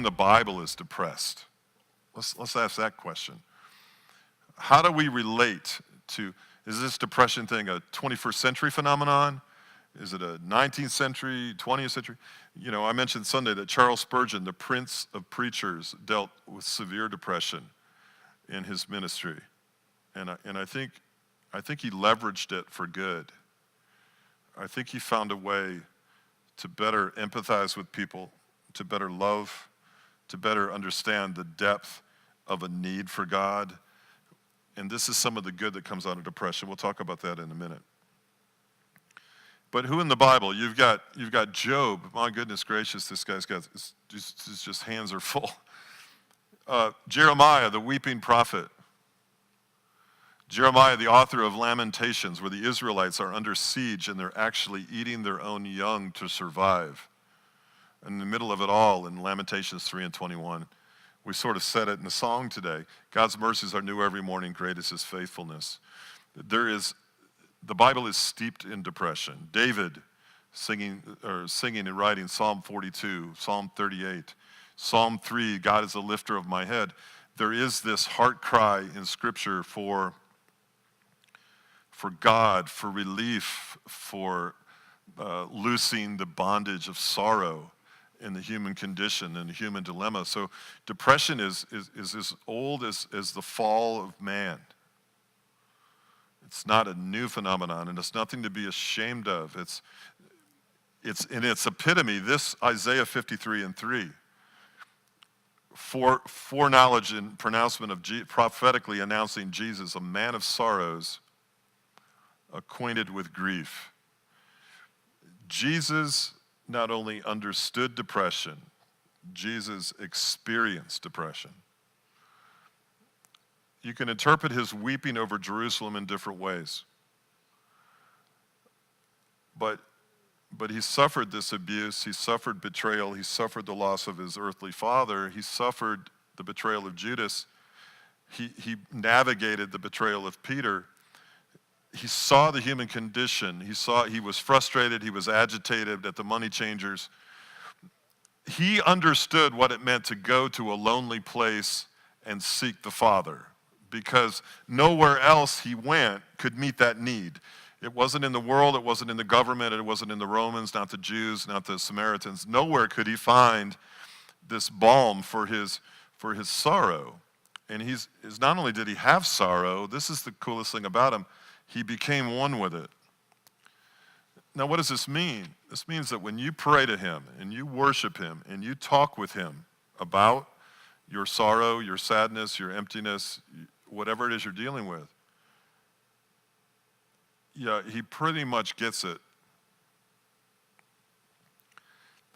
the Bible is depressed? Let's ask that question. How do we relate to, is this depression thing a 21st century phenomenon? Is it a 19th century, 20th century? You know, I mentioned Sunday that Charles Spurgeon, the prince of preachers, dealt with severe depression in his ministry. And I think he leveraged it for good. I think he found a way to better empathize with people, to better love, to better understand the depth of a need for God. And this is some of the good that comes out of depression. We'll talk about that in a minute. But who in the Bible? You've got Job. My goodness gracious, this guy's got, his just hands are full. Jeremiah, the weeping prophet. Jeremiah, the author of Lamentations, where the Israelites are under siege and they're actually eating their own young to survive. In the middle of it all, in Lamentations 3 and 21, we sort of said it in the song today. God's mercies are new every morning, great is his faithfulness. The Bible is steeped in depression. David singing and writing Psalm 42, Psalm 38, Psalm 3, God is the lifter of my head. There is this heart cry in Scripture for God, for relief, for loosing the bondage of sorrow in the human condition and the human dilemma. So depression is as old as the fall of man. It's not a new phenomenon, and it's nothing to be ashamed of. It's in its epitome, this Isaiah 53 and 3. Foreknowledge and pronouncement of prophetically announcing Jesus, a man of sorrows, acquainted with grief. Jesus not only understood depression, Jesus experienced depression. You can interpret his weeping over Jerusalem in different ways. But he suffered this abuse, he suffered betrayal, he suffered the loss of his earthly father, he suffered the betrayal of Judas, he navigated the betrayal of Peter. He saw the human condition. He was frustrated, he was agitated at the money changers. He understood what it meant to go to a lonely place and seek the Father, because nowhere else he went could meet that need. It wasn't in the world, it wasn't in the government, it wasn't in the Romans, not the Jews, not the Samaritans. Nowhere could he find this balm for his sorrow. And he's not only did he have sorrow, this is the coolest thing about him, he became one with it. Now, what does this mean? This means that when you pray to him and you worship him and you talk with him about your sorrow, your sadness, your emptiness, whatever it is you're dealing with, yeah, he pretty much gets it.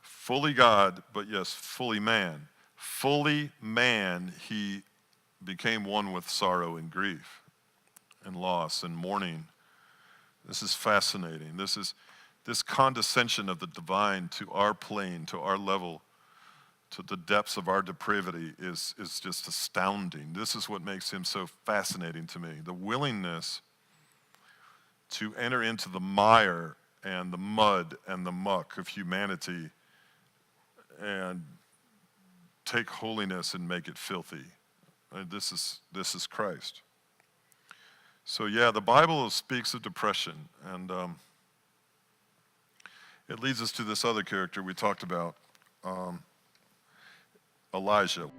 Fully God, but yes, fully man. Fully man, he became one with sorrow and grief and loss and mourning. This is fascinating. This condescension of the divine to our plane, to our level, to the depths of our depravity is just astounding. This is what makes him so fascinating to me. The willingness to enter into the mire and the mud and the muck of humanity and take holiness and make it filthy. This is Christ. So yeah, the Bible speaks of depression, and it leads us to this other character we talked about, Elijah.